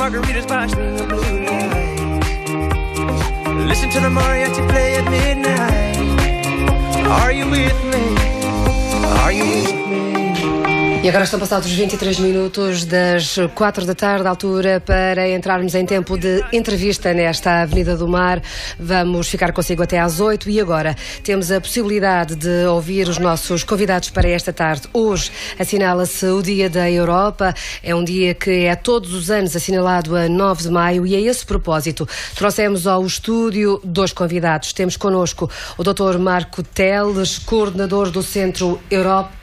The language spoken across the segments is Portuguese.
margaritas by string of blue lights. Listen to the mariachi play at midnight. Are you with me? Are you with me? E agora estão passados 23 minutos das 4 da tarde, altura para entrarmos em tempo de entrevista nesta Avenida do Mar. Vamos ficar consigo até às 8 e agora temos a possibilidade de ouvir os nossos convidados para esta tarde. Hoje assinala-se o Dia da Europa, é um dia que é todos os anos assinalado a 9 de maio e a esse propósito trouxemos ao estúdio dois convidados. Temos connosco o Dr. Marco Teles, coordenador do Centro Europe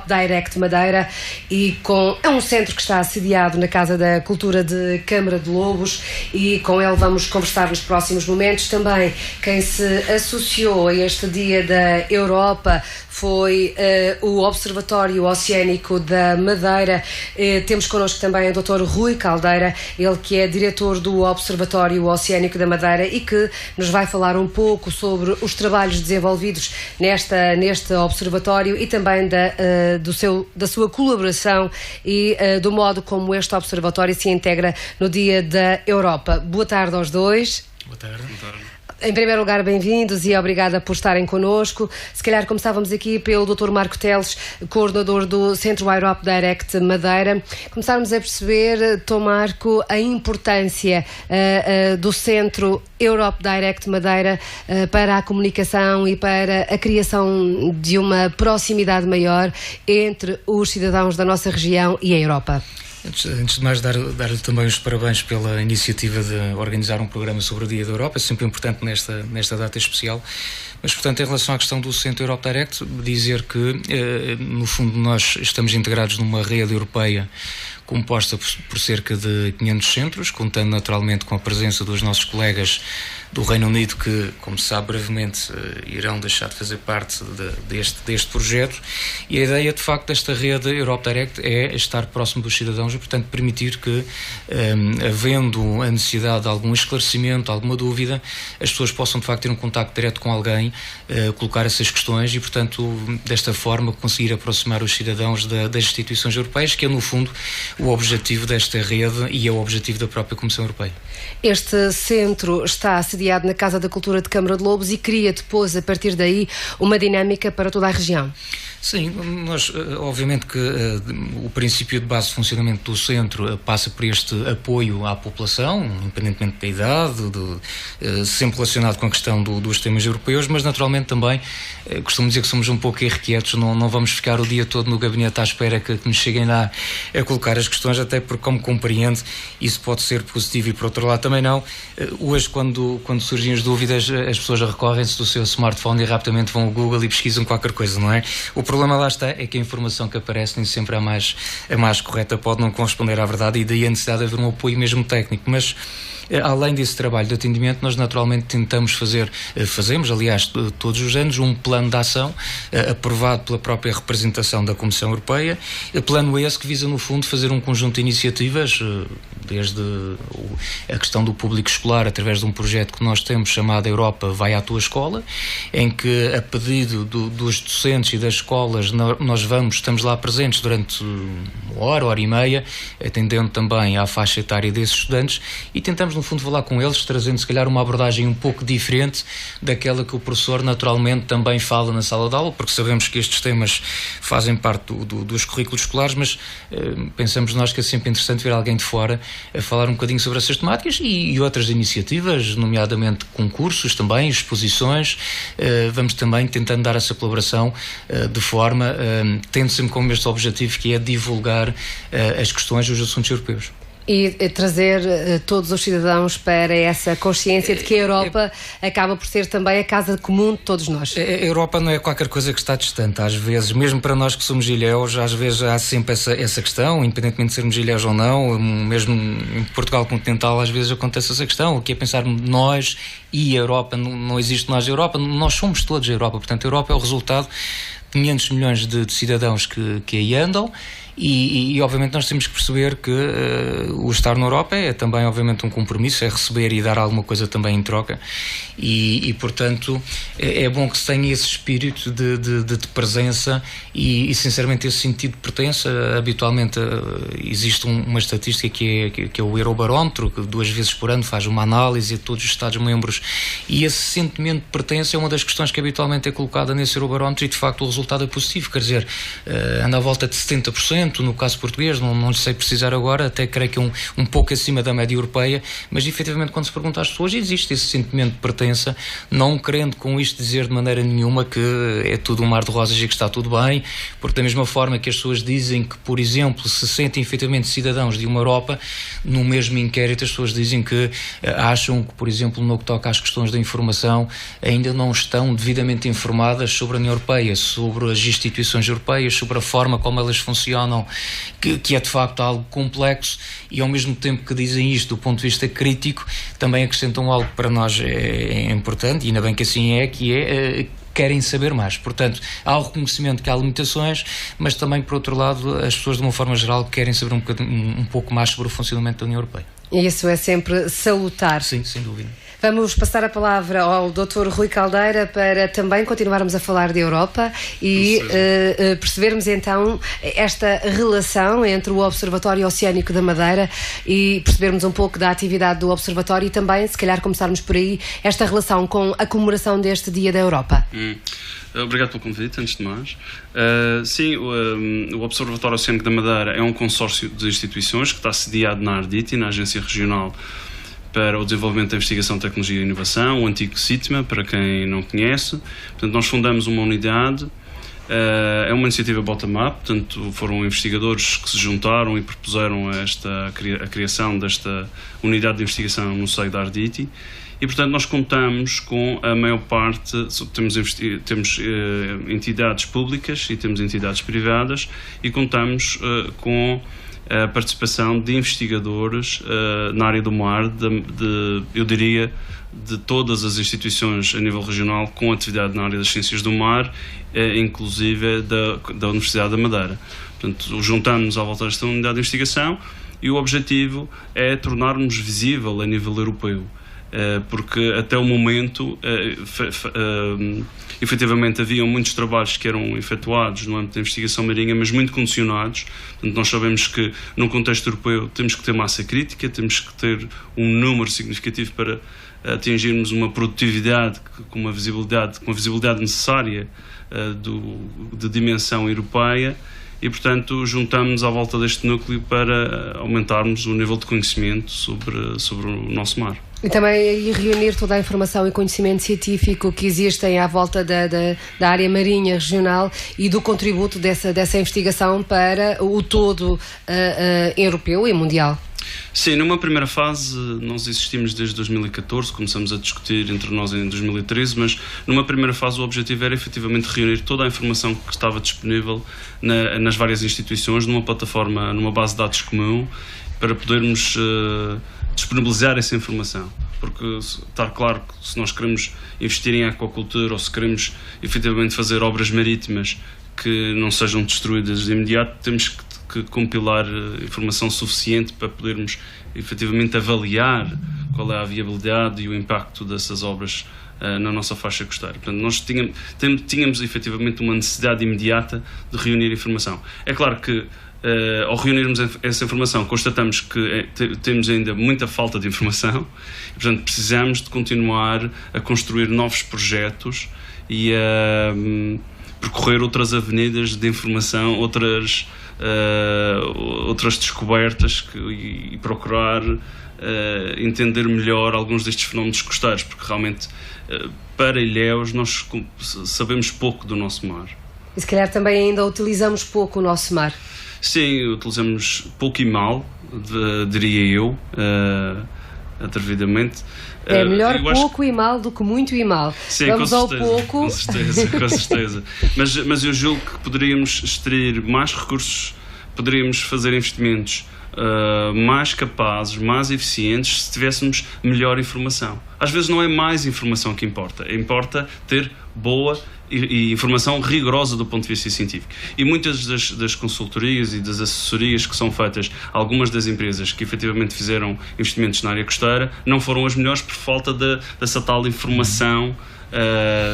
Direct Madeira, e é um centro que está assediado na Casa da Cultura de Câmara de Lobos, e com ele vamos conversar nos próximos momentos. Também quem se associou a este Dia da Europa foi o Observatório Oceânico da Madeira. Temos connosco também o Dr. Rui Caldeira, ele que é diretor do Observatório Oceânico da Madeira e que nos vai falar um pouco sobre os trabalhos desenvolvidos neste observatório e também da sua colaboração e do modo como este observatório se integra no Dia da Europa. Boa tarde aos dois. Boa tarde. Boa tarde. Em primeiro lugar, bem-vindos e obrigada por estarem connosco. Se calhar começávamos aqui pelo Dr. Marco Teles, coordenador do Centro Europe Direct Madeira. Começarmos a perceber, Dr. Marco, a importância do Centro Europe Direct Madeira para a comunicação e para a criação de uma proximidade maior entre os cidadãos da nossa região e a Europa. Antes de mais, dar-lhe também os parabéns pela iniciativa de organizar um programa sobre o Dia da Europa, é sempre importante nesta data especial. Mas, portanto, em relação à questão do Centro Europe Direct, dizer que, no fundo, nós estamos integrados numa rede europeia composta por cerca de 500 centros, contando naturalmente com a presença dos nossos colegas do Reino Unido, que, como se sabe, brevemente irão deixar de fazer parte deste projeto. E a ideia, de facto, desta rede Europe Direct é estar próximo dos cidadãos e, portanto, permitir que, havendo a necessidade de algum esclarecimento, alguma dúvida, as pessoas possam, de facto, ter um contacto direto com alguém, colocar essas questões e, portanto, desta forma, conseguir aproximar os cidadãos das instituições europeias, que é, no fundo, o objetivo desta rede e é o objetivo da própria Comissão Europeia. Este centro está assediado na Casa da Cultura de Câmara de Lobos e cria depois, a partir daí, uma dinâmica para toda a região. Sim, nós, obviamente que o princípio de base de funcionamento do centro passa por este apoio à população, independentemente da idade, sempre relacionado com a questão dos temas europeus, mas naturalmente também, costumo dizer que somos um pouco irrequietos, não vamos ficar o dia todo no gabinete à espera que nos cheguem lá a colocar as questões, até porque, como compreende, isso pode ser positivo e, por outro lado, também não. Hoje, quando surgem as dúvidas, as pessoas recorrem-se do seu smartphone e rapidamente vão ao Google e pesquisam qualquer coisa, não é? O problema lá está é que a informação que aparece nem sempre a mais correta, pode não corresponder à verdade, e daí a necessidade de haver um apoio mesmo técnico. Mas, além desse trabalho de atendimento, nós naturalmente fazemos, aliás, todos os anos, um plano de ação aprovado pela própria representação da Comissão Europeia, plano esse que visa, no fundo, fazer um conjunto de iniciativas, desde a questão do público escolar, através de um projeto que nós temos chamado Europa Vai à Tua Escola, em que, a pedido dos docentes e das escolas, nós estamos lá presentes durante uma hora e meia, atendendo também à faixa etária desses estudantes, e tentamos, no fundo, falar com eles, trazendo, se calhar, uma abordagem um pouco diferente daquela que o professor, naturalmente, também fala na sala de aula, porque sabemos que estes temas fazem parte dos currículos escolares, mas pensamos nós que é sempre interessante ver alguém de fora a falar um bocadinho sobre essas temáticas e outras iniciativas, nomeadamente concursos também, exposições. Vamos também tentando dar essa colaboração de forma, tendo sempre como este objetivo, que é divulgar as questões dos assuntos europeus. E trazer todos os cidadãos para essa consciência de que a Europa acaba por ser também a casa comum de todos nós. A Europa não é qualquer coisa que está distante. Às vezes, mesmo para nós que somos ilhéus, às vezes há sempre essa questão, independentemente de sermos ilhéus ou não, mesmo em Portugal continental, às vezes acontece essa questão, o que é pensar nós e a Europa, não existe nós e a Europa, nós somos todos a Europa, portanto a Europa é o resultado de 500 milhões de cidadãos que aí andam, e obviamente nós temos que perceber que o estar na Europa é também obviamente um compromisso, é receber e dar alguma coisa também em troca, e portanto é bom que se tenha esse espírito de presença e sinceramente esse sentido de pertença. Habitualmente existe uma estatística que é o Eurobarómetro, que 2 vezes por ano faz uma análise de todos os Estados-membros, e esse sentimento de pertença é uma das questões que habitualmente é colocada nesse Eurobarómetro, e de facto o resultado é positivo, quer dizer, anda à volta de 70%, no caso português, não lhe sei precisar agora, até creio que um pouco acima da média europeia, mas efetivamente quando se pergunta às pessoas existe esse sentimento de pertença, não querendo com isto dizer de maneira nenhuma que é tudo um mar de rosas e que está tudo bem, porque da mesma forma que as pessoas dizem que, por exemplo, se sentem efetivamente cidadãos de uma Europa, no mesmo inquérito as pessoas dizem que acham que, por exemplo, no que toca às questões da informação, ainda não estão devidamente informadas sobre a União Europeia, sobre as instituições europeias, sobre a forma como elas funcionam, que é de facto algo complexo, e ao mesmo tempo que dizem isto do ponto de vista crítico, também acrescentam algo que para nós é importante, e ainda bem que assim é, que é querem saber mais. Portanto, há o reconhecimento que há limitações, mas também, por outro lado, as pessoas de uma forma geral querem saber um pouco mais sobre o funcionamento da União Europeia. E isso é sempre salutar. Sim, sem dúvida. Vamos passar a palavra ao Dr. Rui Caldeira para também continuarmos a falar de Europa e percebermos então esta relação entre o Observatório Oceânico da Madeira e percebermos um pouco da atividade do Observatório e também, se calhar, começarmos por aí, esta relação com a comemoração deste Dia da Europa. Obrigado pelo convite, antes de mais. Sim, o Observatório Oceânico da Madeira é um consórcio de instituições que está sediado na Arditi, na Agência Regional para o Desenvolvimento da Investigação, Tecnologia e Inovação, o antigo CITMA, para quem não conhece. Portanto, nós fundamos uma unidade, é uma iniciativa bottom-up, portanto, foram investigadores que se juntaram e propuseram a criação desta unidade de investigação no seio da Arditi. E, portanto, nós contamos com a maior parte, temos entidades públicas e temos entidades privadas, e contamos com a participação de investigadores na área do mar, eu diria, de todas as instituições a nível regional com atividade na área das ciências do mar, inclusive da Universidade da Madeira. Portanto, juntamos-nos à volta desta unidade de investigação, e o objetivo é tornar-nos visível a nível europeu. Porque até o momento efetivamente haviam muitos trabalhos que eram efetuados no âmbito da investigação marinha, mas muito condicionados. Portanto, nós sabemos que no contexto europeu temos que ter massa crítica, temos que ter um número significativo para atingirmos uma produtividade com a visibilidade necessária de dimensão europeia, e portanto juntamos à volta deste núcleo para aumentarmos o nível de conhecimento sobre o nosso mar. E também reunir toda a informação e conhecimento científico que existem à volta da área marinha regional e do contributo dessa investigação para o todo europeu e mundial. Sim, numa primeira fase nós existimos desde 2014, começamos a discutir entre nós em 2013, mas numa primeira fase o objetivo era efetivamente reunir toda a informação que estava disponível nas várias instituições numa plataforma, numa base de dados comum, para podermos disponibilizar essa informação. Porque está claro que se nós queremos investir em aquacultura ou se queremos efetivamente fazer obras marítimas que não sejam destruídas de imediato, temos que compilar informação suficiente para podermos efetivamente avaliar qual é a viabilidade e o impacto dessas obras na nossa faixa costeira. Portanto, nós tínhamos efetivamente uma necessidade imediata de reunir informação. É claro que ao reunirmos essa informação, constatamos que temos ainda muita falta de informação e, portanto, precisamos de continuar a construir novos projetos e a percorrer outras avenidas de informação, outras descobertas e procurar entender melhor alguns destes fenómenos costeiros, porque realmente, para Ilhéus, nós sabemos pouco do nosso mar. E se calhar também ainda utilizamos pouco o nosso mar. Sim, utilizamos pouco e mal, diria eu, atrevidamente. É melhor pouco e mal do que muito e mal. Sim, vamos com ao certeza, pouco. Com certeza. Mas eu julgo que poderíamos extrair mais recursos, poderíamos fazer investimentos mais capazes, mais eficientes se tivéssemos melhor informação. Às vezes não é mais informação que importa ter boa e informação rigorosa do ponto de vista científico. E muitas das consultorias e das assessorias que são feitas, algumas das empresas que efetivamente fizeram investimentos na área costeira, não foram as melhores por falta dessa tal informação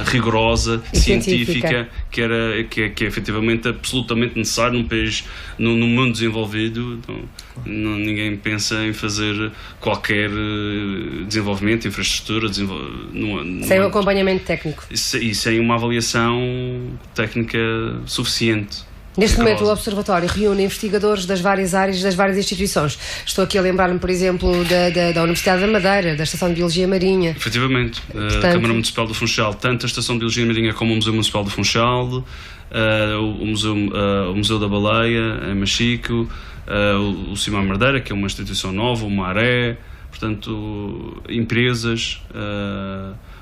rigorosa, científica, que é efetivamente absolutamente necessário num país, num mundo desenvolvido. Ninguém pensa em fazer qualquer desenvolvimento, infraestrutura, sem um acompanhamento técnico. E sem uma avaliação técnica suficiente. Neste momento, o Observatório reúne investigadores das várias áreas, das várias instituições. Estou aqui a lembrar-me, por exemplo, da Universidade da Madeira, da Estação de Biologia Marinha. Efetivamente, a Câmara Municipal do Funchal, tanto a Estação de Biologia Marinha como o Museu Municipal do Funchal, o Museu da Baleia, em Machico, o CIMAR Madeira, que é uma instituição nova, o Maré, portanto, empresas.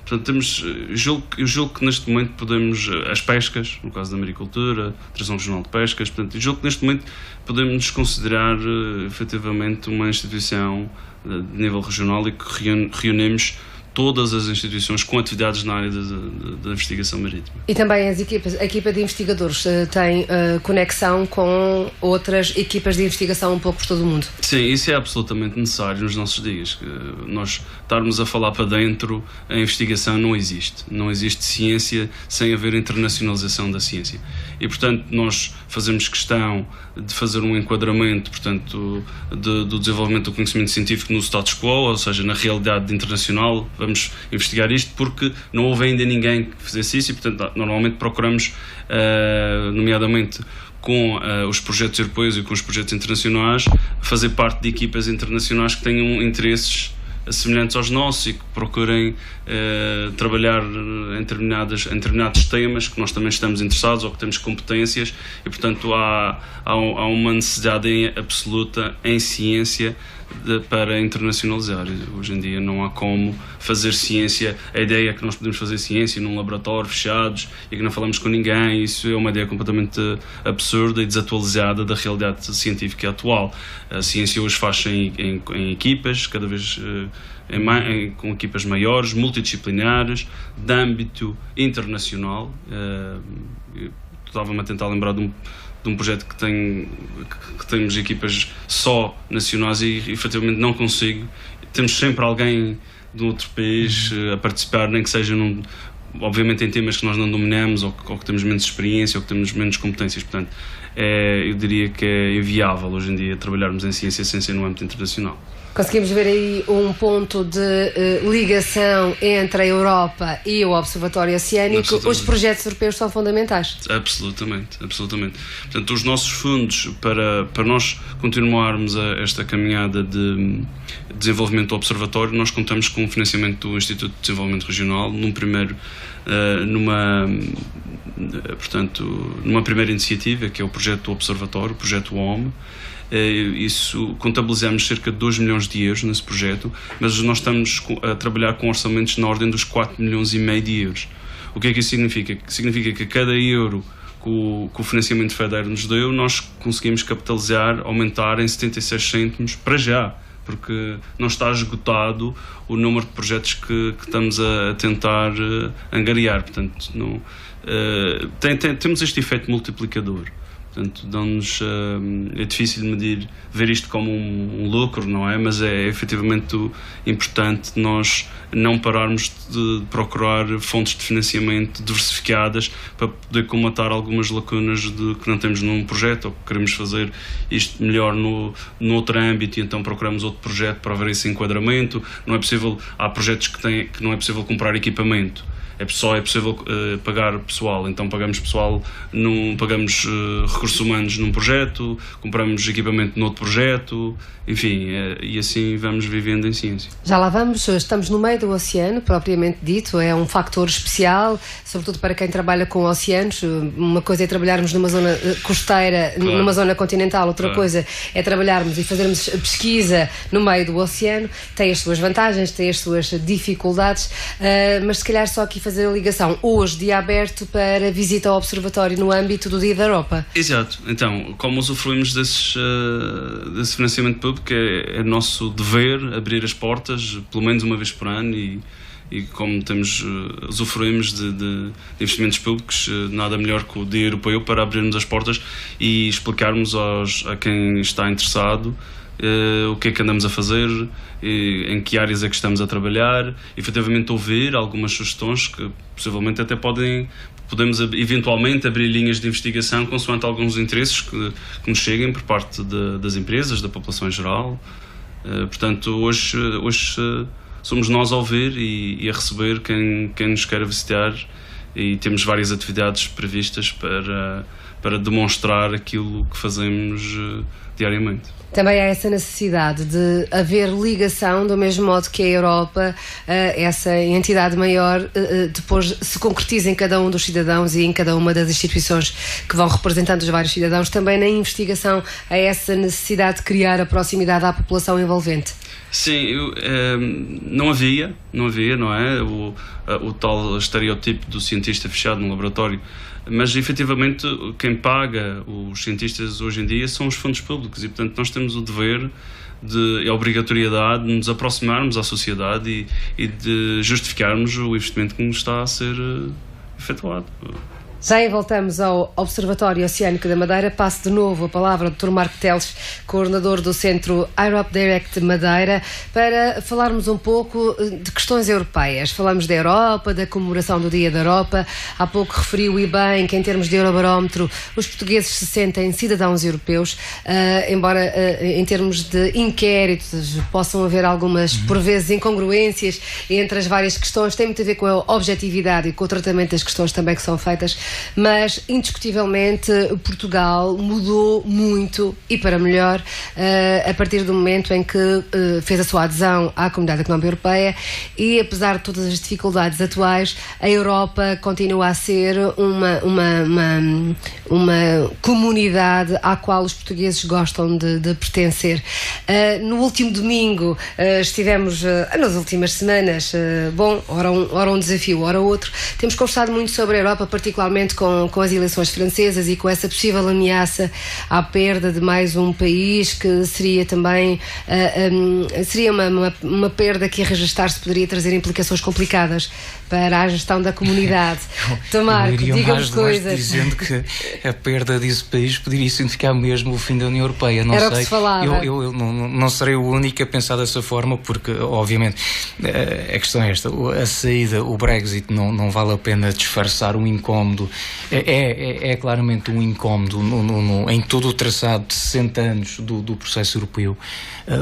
Portanto, eu julgo que neste momento podemos, as pescas, no caso da maricultura, Direção Regional de Pescas, portanto, eu julgo que neste momento podemos nos considerar efetivamente uma instituição de nível regional e que reunimos todas as instituições com atividades na área da investigação marítima. E também a equipa de investigadores tem conexão com outras equipas de investigação um pouco por todo o mundo? Sim, isso é absolutamente necessário nos nossos dias. Nós estarmos a falar para dentro, a investigação não existe. Não existe ciência sem haver internacionalização da ciência. E, portanto, nós fazemos questão de fazer um enquadramento, portanto, do desenvolvimento do conhecimento científico no status quo, ou seja, na realidade internacional. Vamos investigar isto porque não houve ainda ninguém que fizesse isso e, portanto, normalmente procuramos, nomeadamente com os projetos europeus e com os projetos internacionais, fazer parte de equipas internacionais que tenham interesses semelhantes aos nossos e que procurem trabalhar em determinados temas que nós também estamos interessados ou que temos competências e, portanto, há uma necessidade absoluta em ciência para internacionalizar. Hoje em dia não há como fazer ciência. A ideia é que nós podemos fazer ciência num laboratório fechados e que não falamos com ninguém. Isso é uma ideia completamente absurda e desatualizada da realidade científica atual. A ciência hoje faz-se em equipas, cada vez com equipas maiores, multidisciplinares, de âmbito internacional. Estava-me a tentar lembrar de um projeto que temos equipas só nacionais e efetivamente não consigo. Temos sempre alguém de outro país a participar, nem que seja obviamente em temas que nós não dominamos ou que temos menos experiência ou que temos menos competências. Portanto, eu diria que é inviável hoje em dia trabalharmos em ciência sem ser no âmbito internacional. Conseguimos ver aí um ponto de ligação entre a Europa e o Observatório Oceânico. Os projetos europeus são fundamentais. Absolutamente. Portanto, os nossos fundos para nós continuarmos esta caminhada de desenvolvimento do Observatório, nós contamos com o financiamento do Instituto de Desenvolvimento Regional, numa primeira iniciativa, que é o projeto do Observatório, o projeto OME. Isso, contabilizamos cerca de 2 milhões de euros nesse projeto, mas nós estamos a trabalhar com orçamentos na ordem dos 4,5 milhões de euros. O que é que isso significa? Significa que cada euro que o financiamento FEDER nos deu, nós conseguimos capitalizar, aumentar em 76 cêntimos para já, porque não está esgotado o número de projetos que estamos a tentar angariar. Portanto, temos este efeito multiplicador. Portanto, é difícil medir, ver isto como um lucro, não é? Mas é efetivamente importante nós não pararmos de procurar fontes de financiamento diversificadas para poder comatar algumas lacunas que não temos num projeto ou que queremos fazer isto melhor no outro âmbito e então procuramos outro projeto para haver esse enquadramento. Há projetos que não é possível comprar equipamento. É possível pagar pessoal, então pagamos recursos humanos num projeto, compramos equipamento noutro projeto, enfim, e assim vamos vivendo em ciência. Já lá vamos, estamos no meio do oceano, propriamente dito, é um factor especial, sobretudo para quem trabalha com oceanos. Uma coisa é trabalharmos numa zona costeira, claro, numa zona continental, outra coisa é trabalharmos e fazermos pesquisa no meio do oceano. Tem as suas vantagens, tem as suas dificuldades, mas se calhar só aqui fazer a ligação. Hoje, dia aberto para visita ao Observatório no âmbito do Dia da Europa. Exato. Então, como usufruímos desse financiamento público, é nosso dever abrir as portas pelo menos uma vez por ano e como usufruímos de investimentos públicos, nada melhor que o Dia Europeu para abrirmos as portas e explicarmos a quem está interessado o que é que andamos a fazer, em que áreas é que estamos a trabalhar, efetivamente ouvir algumas sugestões que possivelmente até podemos eventualmente abrir linhas de investigação consoante alguns interesses que nos cheguem por parte das empresas, da população em geral. Portanto, hoje somos nós a ouvir e a receber quem nos quer visitar, e temos várias atividades previstas para demonstrar aquilo que fazemos diariamente. Também há essa necessidade de haver ligação, do mesmo modo que a Europa, essa entidade maior, depois se concretiza em cada um dos cidadãos e em cada uma das instituições que vão representando os vários cidadãos. Também na investigação há essa necessidade de criar a proximidade à população envolvente. Sim, não havia, não é? O tal estereótipo do cientista fechado no laboratório. Mas, efetivamente, quem paga os cientistas hoje em dia são os fundos públicos e, portanto, nós temos o dever e a obrigatoriedade de nos aproximarmos à sociedade e de justificarmos o investimento que nos está a ser efetuado. Já aí voltamos ao Observatório Oceânico da Madeira. Passo de novo a palavra ao Dr. Marco Teles, coordenador do Centro Europe Direct Madeira, para falarmos um pouco de questões europeias. Falamos da Europa, da comemoração do Dia da Europa. Há pouco referiu e bem que, em termos de Eurobarómetro, os portugueses se sentem cidadãos europeus, embora em termos de inquéritos possam haver algumas, por vezes, incongruências entre as várias questões. Tem muito a ver com a objetividade e com o tratamento das questões também que são feitas. Mas, indiscutivelmente, Portugal mudou muito e para melhor a partir do momento em que fez a sua adesão à Comunidade Económica Europeia e, apesar de todas as dificuldades atuais, a Europa continua a ser uma comunidade à qual os portugueses gostam de pertencer. No último domingo estivemos, nas últimas semanas, ora um desafio, ora outro, temos conversado muito sobre a Europa, particularmente com as eleições francesas e com essa possível ameaça à perda de mais um país, que seria também seria uma perda que, a registar-se, poderia trazer implicações complicadas para a gestão da comunidade. Tomar, diga-me coisas. Dizendo que a perda desse país poderia significar mesmo o fim da União Europeia. Não Era sei. O que se falava. Eu não serei o único a pensar dessa forma, porque, obviamente, a questão é esta: a saída, o Brexit, não vale a pena disfarçar um incómodo. É claramente um incómodo em todo o traçado de 60 anos do processo europeu.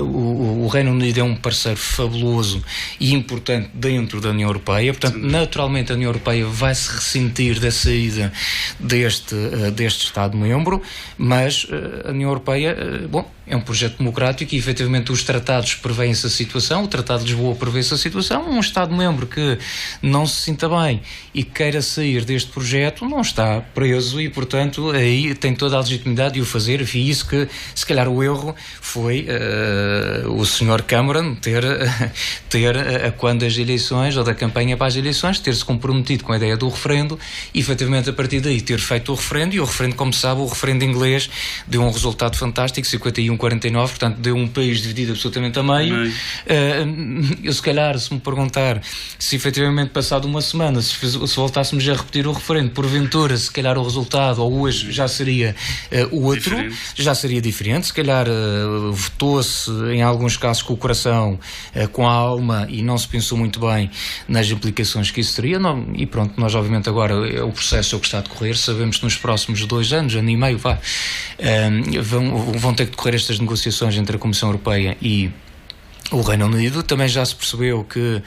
O Reino Unido é um parceiro fabuloso e importante dentro da União Europeia, portanto, naturalmente a União Europeia vai se ressentir da saída deste Estado-membro, mas a União Europeia, é um projeto democrático e, efetivamente, os tratados prevêem essa situação. O Tratado de Lisboa prevê essa situação. Um Estado-membro que não se sinta bem e queira sair deste projeto não está preso e, portanto, aí tem toda a legitimidade de o fazer. E isso que, se calhar, o erro foi o Sr. Cameron ter quando as eleições, ou da campanha para as eleições, ter-se comprometido com a ideia do referendo e, efetivamente, a partir daí ter feito o referendo. E o referendo, como se sabe, o referendo inglês deu um resultado fantástico, 51-49, portanto deu um país dividido absolutamente a meio. Eu, se calhar, se me perguntar se efetivamente, passado uma semana, se voltássemos a repetir o referendo, porventura, se calhar o resultado, ou hoje, já seria outro, já seria diferente. Se calhar votou-se em alguns casos com o coração, com a alma, e não se pensou muito bem nas implicações que isso teria. E pronto, nós obviamente agora o processo é o que está a decorrer. Sabemos que nos próximos 2 anos, ano e meio, vão ter que decorrer estas negociações entre a Comissão Europeia e o Reino Unido. Também já se percebeu que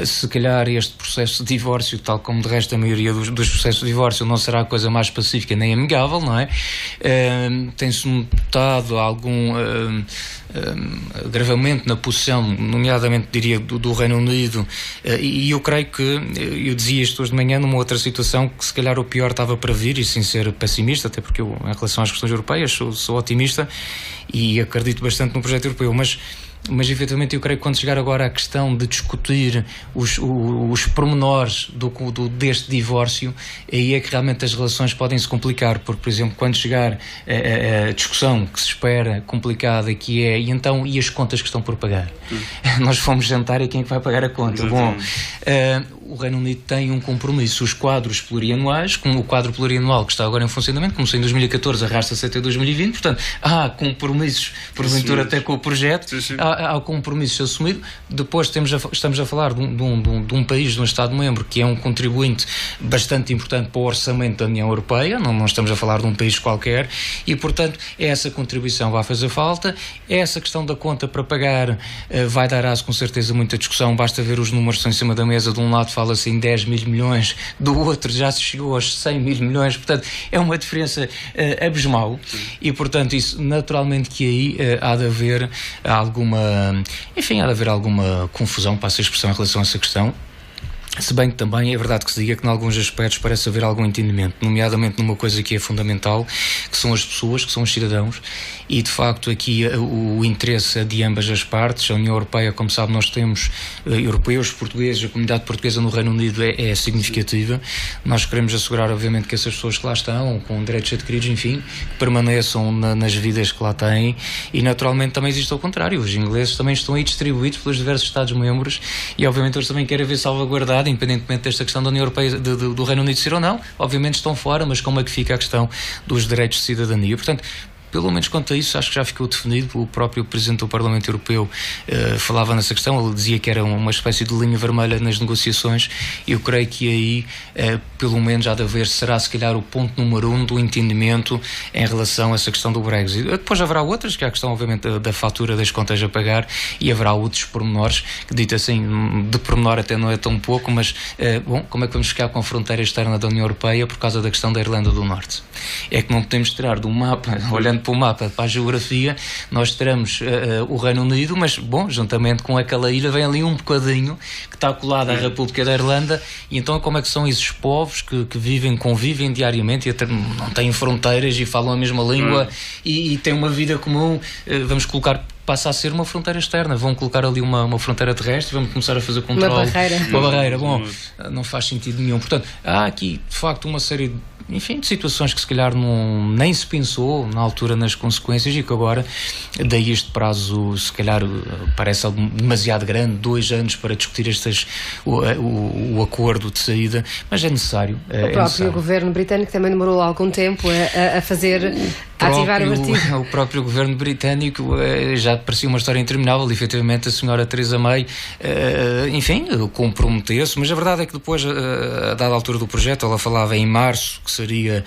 se calhar este processo de divórcio, tal como de resto a maioria dos processos de divórcio, não será a coisa mais pacífica nem amigável, não é? Tem-se notado algum agravamento na posição, nomeadamente, diria, do Reino Unido, e eu creio que, eu dizia isto hoje de manhã numa outra situação, que se calhar o pior estava para vir, e sem ser pessimista, até porque eu, em relação às questões europeias, sou otimista e acredito bastante no projeto europeu, mas mas efetivamente eu creio que quando chegar agora à questão de discutir os pormenores deste divórcio, aí é que realmente as relações podem se complicar, porque, por exemplo, quando chegar a discussão que se espera complicada, que é, e as contas que estão por pagar? Nós fomos jantar e quem é que vai pagar a conta? Exatamente. Bom, o Reino Unido tem um compromisso, os quadros plurianuais, como o quadro plurianual que está agora em funcionamento, começou em 2014, arrasta-se até 2020, portanto, há compromissos, porventura até com o projeto, há compromissos assumidos. Depois estamos a falar de um país, de um Estado-membro, que é um contribuinte bastante importante para o orçamento da União Europeia, não estamos a falar de um país qualquer, e, portanto, essa contribuição vai fazer falta, essa questão da conta para pagar vai dar com certeza muita discussão, basta ver os números que estão em cima da mesa, de um lado fala-se em 10 mil milhões, do outro já se chegou aos 100 mil milhões, portanto é uma diferença abismal. E portanto isso naturalmente que aí há de haver alguma confusão, passa a expressão, em relação a essa questão. Se bem que também é verdade que se diga que em alguns aspectos parece haver algum entendimento, nomeadamente numa coisa que é fundamental, que são as pessoas, que são os cidadãos, e de facto aqui o interesse é de ambas as partes. A União Europeia, como sabe, nós temos europeus, portugueses, a comunidade portuguesa no Reino Unido é significativa. Nós queremos assegurar, obviamente, que essas pessoas que lá estão, com direitos adquiridos, enfim, que permaneçam nas vidas que lá têm, e naturalmente também existe ao contrário. Os ingleses também estão aí distribuídos pelos diversos Estados-membros e obviamente eles também querem ver salvaguardado, independentemente desta questão da União Europeia, do Reino Unido ser ou não, obviamente estão fora, mas como é que fica a questão dos direitos de cidadania? Portanto, pelo menos quanto a isso, acho que já ficou definido. O próprio Presidente do Parlamento Europeu falava nessa questão, ele dizia que era uma espécie de linha vermelha nas negociações. Eu creio que aí, pelo menos, há de haver, será se calhar o ponto número 1 do entendimento em relação a essa questão do Brexit. Depois haverá outras, que é a questão, obviamente, da fatura das contas a pagar, e haverá outros pormenores, que dito assim, de pormenor até não é tão pouco, mas, bom, como é que vamos ficar com a fronteira externa da União Europeia por causa da questão da Irlanda do Norte? É que não podemos tirar do mapa, olhando para o mapa, para a geografia, nós teremos o Reino Unido, mas, bom, juntamente com aquela ilha vem ali um bocadinho que está colado à República da Irlanda, e então como é que são esses povos que convivem diariamente e até não têm fronteiras e falam a mesma língua e têm uma vida comum, vamos colocar, passa a ser uma fronteira externa, vão colocar ali uma fronteira terrestre, vamos começar a fazer controle. Uma barreira, bom, não faz sentido nenhum. Portanto, há aqui, de facto, uma série de situações que se calhar nem se pensou na altura nas consequências, e que agora, daí este prazo, se calhar parece demasiado grande, 2 anos para discutir o acordo de saída, mas é necessário. O próprio governo britânico também demorou algum tempo a ativar o artigo. O próprio governo britânico já parecia uma história interminável, e efetivamente a senhora Theresa May, comprometeu-se, mas a verdade é que depois, a dada altura do projeto, ela falava em março que seria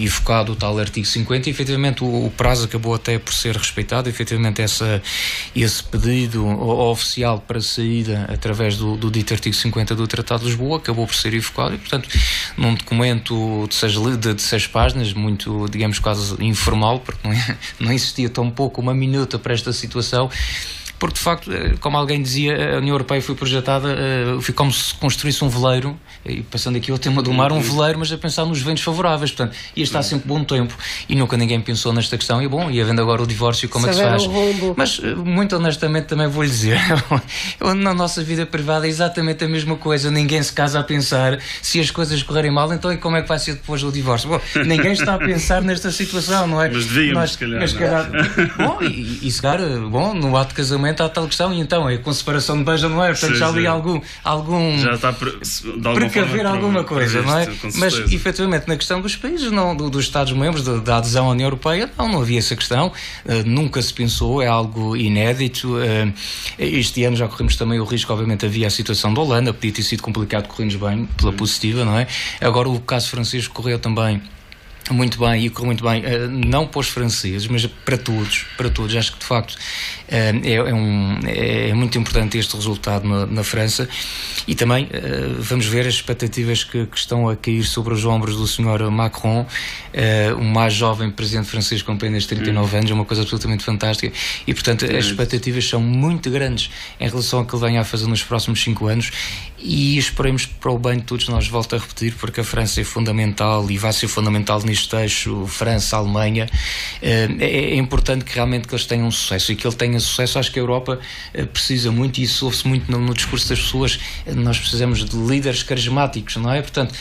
evocado o tal artigo 50, e efetivamente o prazo acabou até por ser respeitado. Efetivamente esse pedido oficial para saída através do dito artigo 50 do Tratado de Lisboa acabou por ser evocado, e portanto num documento de 6 páginas, muito, digamos, quase informal, porque não existia tão pouco uma minuta para esta situação, porque de facto, como alguém dizia, a União Europeia foi projetada, foi como se construísse um veleiro, e passando aqui ao tema do mar, um veleiro, mas a pensar nos ventos favoráveis, portanto, ia estar sempre bom tempo, e nunca ninguém pensou nesta questão, e bom, e havendo agora o divórcio, como é que se faz? Mas, muito honestamente, também vou-lhe dizer, na nossa vida privada é exatamente a mesma coisa, ninguém se casa a pensar, se as coisas correrem mal, então e como é que vai ser depois do divórcio? Bom, ninguém está a pensar nesta situação, não é? Mas devíamos, se calhar. Bom, e se calhar, bom, no ato de casamento há tal questão, e então é com separação de beijo, não é? Portanto, já ali algum já está precaver alguma coisa, não é? Mas efetivamente na questão dos países, não, dos Estados-membros, da adesão à União Europeia, não havia essa questão, nunca se pensou, é algo inédito. Este ano já corremos também o risco, obviamente havia a situação da Holanda, podia ter sido complicado, corremos bem pela positiva, não é? Agora o caso francês correu também muito bem, e correu muito bem, não para os franceses, mas para todos. Acho que de facto é muito importante este resultado na França, e também vamos ver as expectativas que estão a cair sobre os ombros do Sr. Macron, o mais jovem presidente francês com apenas 39 anos, é uma coisa absolutamente fantástica, e portanto as expectativas são muito grandes em relação ao que ele venha a fazer nos próximos 5 anos, e esperemos para o bem de todos nós, volto a repetir, porque a França é fundamental e vai ser fundamental neste eixo França-Alemanha, é importante que realmente que eles tenham sucesso, e que ele tenha sucesso. Acho que a Europa precisa muito, e isso ouve-se muito no discurso das pessoas. Nós precisamos de líderes carismáticos, não é? Portanto,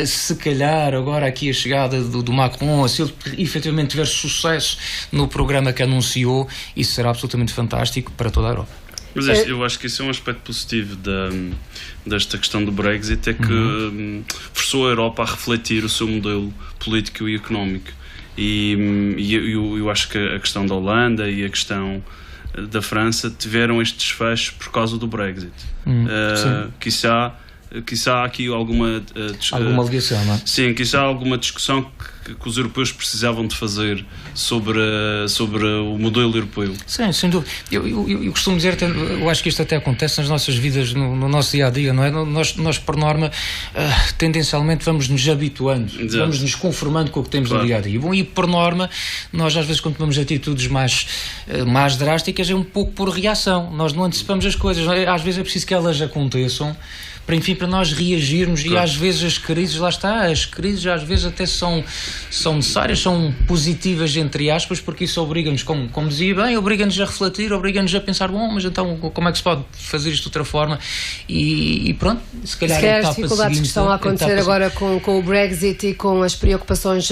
se calhar agora aqui a chegada do Macron, se ele efetivamente tiver sucesso no programa que anunciou, isso será absolutamente fantástico para toda a Europa. Mas eu acho que isso é um aspecto positivo desta questão do Brexit, é que forçou a Europa a refletir o seu modelo político e económico. E eu acho que a questão da Holanda e a questão da França tiveram este desfecho por causa do Brexit. Quiçá aqui alguma ligação, não é? Sim, quiçá alguma discussão que os europeus precisavam de fazer sobre o modelo europeu. Sim, sem dúvida. Eu costumo dizer, eu acho que isto até acontece nas nossas vidas, no nosso dia-a-dia, não é? Nós por norma, tendencialmente vamos nos habituando, vamos nos conformando com o que temos no dia-a-dia. Bom, e por norma, nós às vezes quando tomamos atitudes mais drásticas é um pouco por reação. Nós não antecipamos as coisas. Às vezes é preciso que elas aconteçam para nós reagirmos, e às vezes as crises às vezes até são necessárias, são positivas entre aspas, porque isso obriga-nos, como dizia bem, obriga-nos a refletir, obriga-nos a pensar, bom, mas então como é que se pode fazer isto de outra forma, e pronto, se calhar as dificuldades que estão a acontecer agora com o Brexit e com as preocupações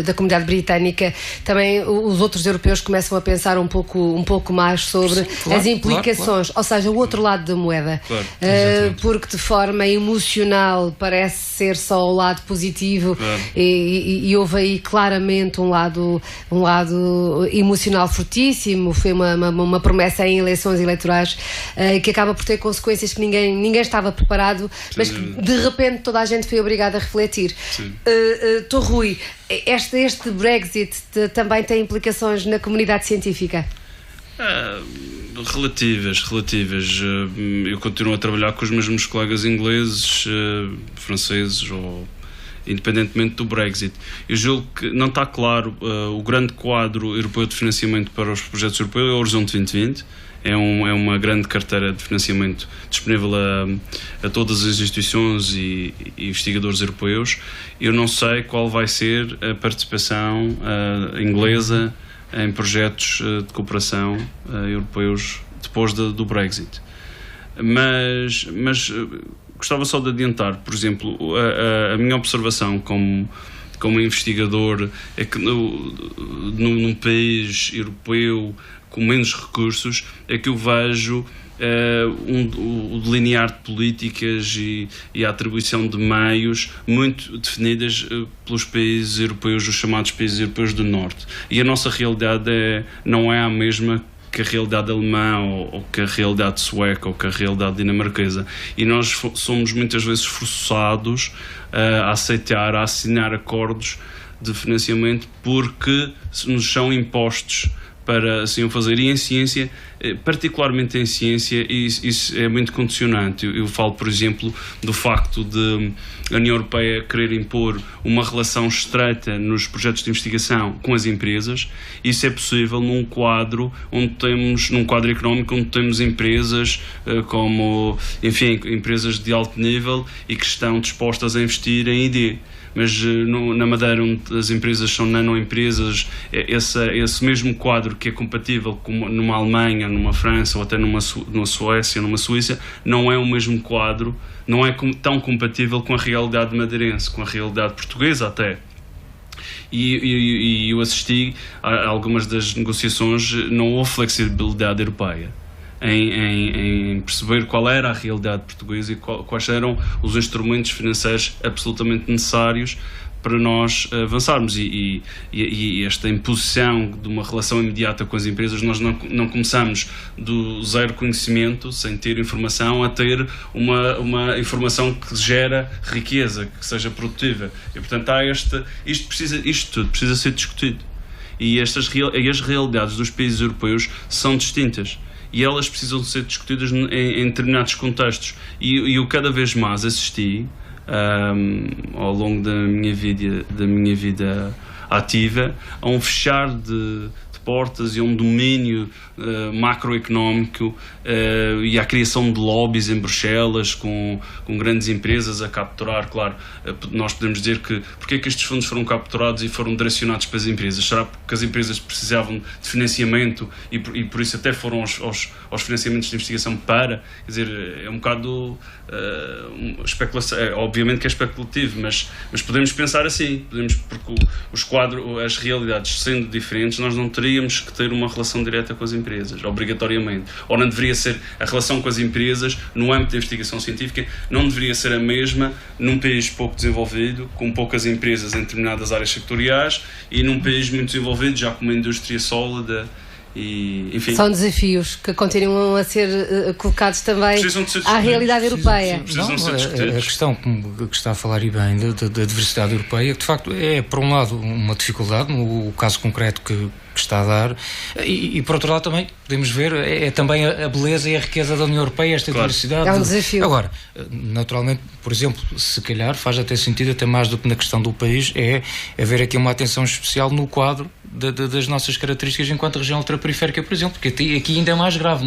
da comunidade britânica, também os outros europeus começam a pensar um pouco mais sobre as implicações, ou seja, o outro lado da moeda, porque de forma emocional parece ser só o lado positivo, e houve aí claramente um lado emocional fortíssimo. Foi uma promessa em eleições eleitorais que acaba por ter consequências que ninguém estava preparado, mas que de repente toda a gente foi obrigada a refletir. Rui, este Brexit também tem implicações na comunidade científica? Relativas. Eu continuo a trabalhar com os mesmos colegas ingleses, franceses, ou independentemente do Brexit. Eu julgo que não está claro o grande quadro europeu de financiamento para os projetos europeus. É o Horizonte 2020. É uma grande carteira de financiamento disponível a todas as instituições e investigadores europeus. Eu não sei qual vai ser a participação inglesa em projetos de cooperação europeus depois do Brexit. Mas gostava só de adiantar, por exemplo, a minha observação como investigador é que num país europeu com menos recursos é que eu vejo o delinear de políticas e a atribuição de meios muito definidas pelos países europeus, os chamados países europeus do Norte. E a nossa realidade não é a mesma que a realidade alemã, ou que a realidade sueca, ou que a realidade dinamarquesa. E nós somos muitas vezes forçados a aceitar, a assinar acordos de financiamento porque nos são impostos para assim o fazer. E em ciência, particularmente em ciência, isso é muito condicionante. Eu falo, por exemplo, do facto de a União Europeia querer impor uma relação estreita nos projetos de investigação com as empresas. Isso é possível num quadro económico onde temos empresas como, enfim, empresas de alto nível e que estão dispostas a investir em ID. Mas na Madeira, onde as empresas são nanoempresas, esse mesmo quadro que é compatível com numa Alemanha, numa França ou até numa Suécia, numa Suíça, não é o mesmo quadro, não é tão compatível com a realidade madeirense, com a realidade portuguesa até. E eu assisti a algumas das negociações, não houve flexibilidade europeia em perceber qual era a realidade portuguesa e quais eram os instrumentos financeiros absolutamente necessários para nós avançarmos. E esta imposição de uma relação imediata com as empresas, nós não começamos do zero conhecimento, sem ter informação, a ter uma informação que gera riqueza, que seja produtiva. E portanto isto tudo precisa ser discutido. E as realidades dos países europeus são distintas. E elas precisam ser discutidas em determinados contextos. E eu cada vez mais assisti, ao longo da minha vida ativa, a um fechar de portas e a um domínio macroeconómico e à criação de lobbies em Bruxelas com grandes empresas a capturar. Claro, nós podemos dizer que porque é que estes fundos foram capturados e foram direcionados para as empresas? Será porque as empresas precisavam de financiamento e por isso até foram aos financiamentos de investigação para, quer dizer, é um bocado especulação, obviamente que é especulativo, mas podemos pensar assim, porque os quadros, as realidades sendo diferentes, nós não teríamos que ter uma relação direta com as empresas, obrigatoriamente, ou não deveria ser a relação com as empresas no âmbito da investigação científica, não deveria ser a mesma num país pouco desenvolvido, com poucas empresas em determinadas áreas sectoriais, e num país muito desenvolvido, já com uma indústria sólida. E, enfim. São desafios que continuam a ser colocados também à realidade europeia. A questão que está a falar e bem da diversidade europeia, que de facto é, por um lado, uma dificuldade no caso concreto que está a dar, e por outro lado também podemos ver é também a beleza e a riqueza da União Europeia, esta diversidade. É um desafio. Agora, naturalmente, por exemplo, se calhar faz até sentido, até mais do que na questão do país, é haver aqui uma atenção especial no quadro das nossas características enquanto região ultraperiférica, por exemplo, porque aqui ainda é mais grave.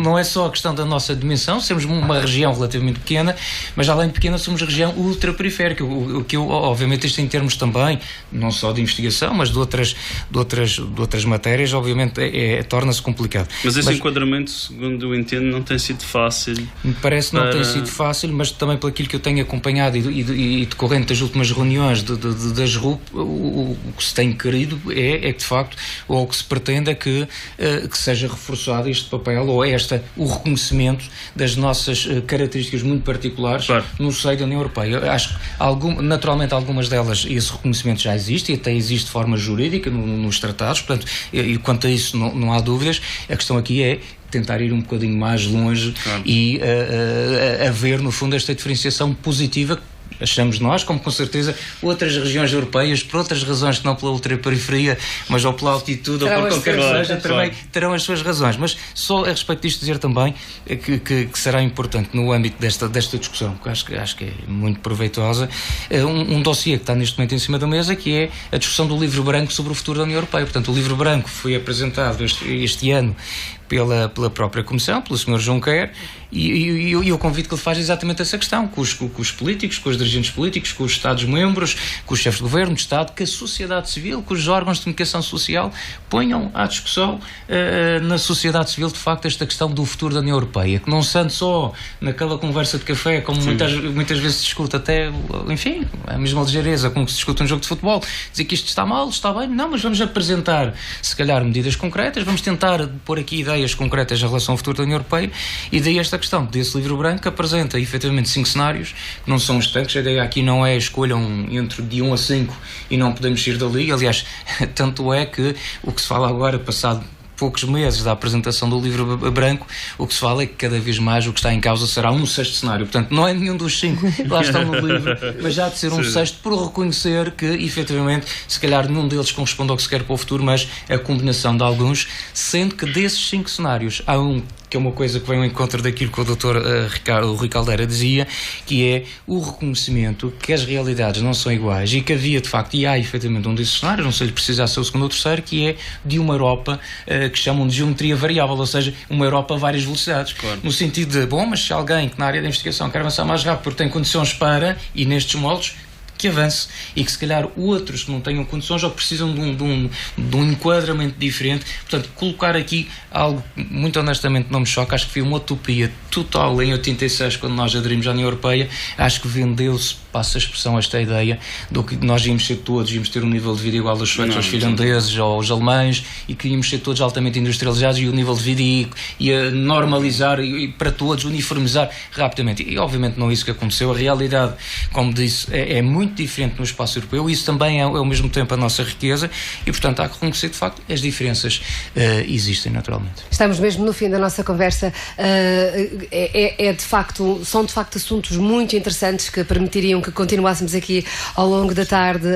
Não é só a questão da nossa dimensão, sermos uma região relativamente pequena, mas além de pequena somos região ultraperiférica, o que obviamente isto em termos também, não só de investigação, mas de outras matérias, obviamente torna-se complicado. Mas esse enquadramento, segundo eu entendo, não tem sido fácil. Me parece que não tem sido fácil, mas também pelo aquilo que eu tenho acompanhado e decorrente das últimas reuniões das RUP, o que se tem querido é que de facto, ou o que se pretende é que seja reforçado este papel, ou o reconhecimento das nossas características muito particulares no seio da União Europeia. Acho que naturalmente algumas delas esse reconhecimento já existe e até existe de forma jurídica nos tratados, portanto, e quanto a isso não há dúvidas. A questão aqui é tentar ir um bocadinho mais longe e a ver no fundo esta diferenciação positiva, achamos nós, como com certeza outras regiões europeias, por outras razões que não pela ultraperiferia, mas ou pela altitude ou por qualquer que seja, também terão as suas razões. Mas só a respeito disto dizer também que será importante no âmbito desta discussão, que acho que é muito proveitosa, um dossiê que está neste momento em cima da mesa, que é a discussão do livro branco sobre o futuro da União Europeia. Portanto, o livro branco foi apresentado este ano pela própria Comissão, pelo Sr. Juncker, e o convite que ele faz é exatamente essa questão, com os políticos, com os dirigentes políticos, com os Estados-membros, com os chefes de governo, de Estado, que a sociedade civil, que os órgãos de comunicação social ponham à discussão na sociedade civil, de facto, esta questão do futuro da União Europeia, que não sendo só naquela conversa de café, como muitas vezes se discute, até, enfim, a mesma ligeireza com que se discute um jogo de futebol, dizer que isto está mal, está bem, não, mas vamos apresentar, se calhar, medidas concretas, vamos tentar pôr aqui ideias concretas em relação ao futuro da União Europeia, e daí esta questão desse livro branco que apresenta efetivamente 5 cenários, que não são estanques. A ideia aqui não é escolham entre de 1 a 5 e não podemos sair dali. Aliás, tanto é que o que se fala agora, passado poucos meses da apresentação do livro branco, o que se fala é que cada vez mais o que está em causa será um 6º cenário. Portanto, não é nenhum dos 5 que lá estão no livro, mas já de ser um 6º, por reconhecer que, efetivamente, se calhar nenhum deles corresponde ao que se quer para o futuro, mas a combinação de alguns, sendo que desses 5 cenários há um que é uma coisa que vem ao encontro daquilo que o Dr. Rui Caldeira dizia, que é o reconhecimento que as realidades não são iguais e que havia, de facto, e há efetivamente um desses cenários, não sei se precisar ser o 2º ou 3º, que é de uma Europa que chamam de geometria variável, ou seja, uma Europa a várias velocidades. Claro. No sentido de, bom, mas se alguém que na área da investigação quer avançar mais rápido porque tem condições para, e nestes moldes, que avance, e que se calhar outros que não tenham condições ou que precisam de um enquadramento diferente. Portanto, colocar aqui algo, muito honestamente não me choca, acho que foi uma utopia total em 86, quando nós aderimos à União Europeia. Acho que vendeu-se, passa a expressão, esta ideia do que nós íamos ser todos, íamos ter um nível de vida igual aos suecos, aos finlandeses, aos alemães, e que íamos ser todos altamente industrializados, e o nível de vida ia normalizar e para todos, uniformizar rapidamente. E obviamente não é isso que aconteceu. A realidade, como disse, é muito diferente no espaço europeu, e isso também é ao mesmo tempo a nossa riqueza, e portanto há que reconhecer de facto as diferenças existem naturalmente. Estamos mesmo no fim da nossa conversa. São de facto assuntos muito interessantes que permitiriam que continuássemos aqui ao longo da tarde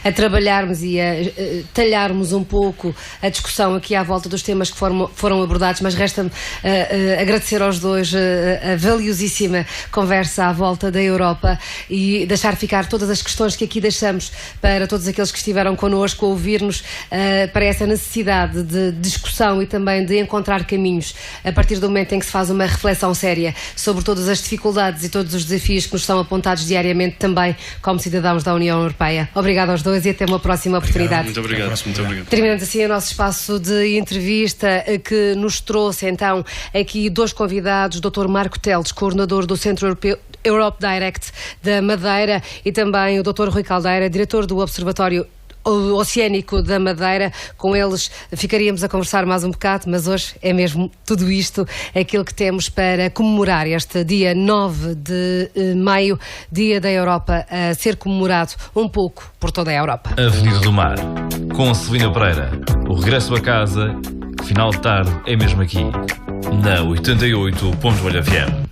a trabalharmos e a talharmos um pouco a discussão aqui à volta dos temas que foram abordados, mas resta-me agradecer aos dois a valiosíssima conversa à volta da Europa e deixar ficar todas as questões que aqui deixamos para todos aqueles que estiveram connosco a ouvir-nos, para essa necessidade de discussão e também de encontrar caminhos a partir do momento em que se faz uma reflexão séria sobre todas as dificuldades e todos os desafios que nos são apontados diariamente também como cidadãos da União Europeia. Obrigado aos dois e até uma próxima oportunidade. Muito obrigado. Muito obrigado. Terminamos assim o nosso espaço de entrevista que nos trouxe então aqui dois convidados, o Dr. Marco Teles, coordenador do Centro Europeu Europe Direct da Madeira, e também o Dr. Rui Caldeira, diretor do Observatório Oceânico da Madeira. Com eles ficaríamos a conversar mais um bocado, mas hoje é mesmo tudo isto aquilo que temos para comemorar este dia 9 de maio, Dia da Europa, a ser comemorado um pouco por toda a Europa. Avenida do Mar, com Celina Pereira. O regresso a casa, final de tarde, é mesmo aqui, na 88.8 FM.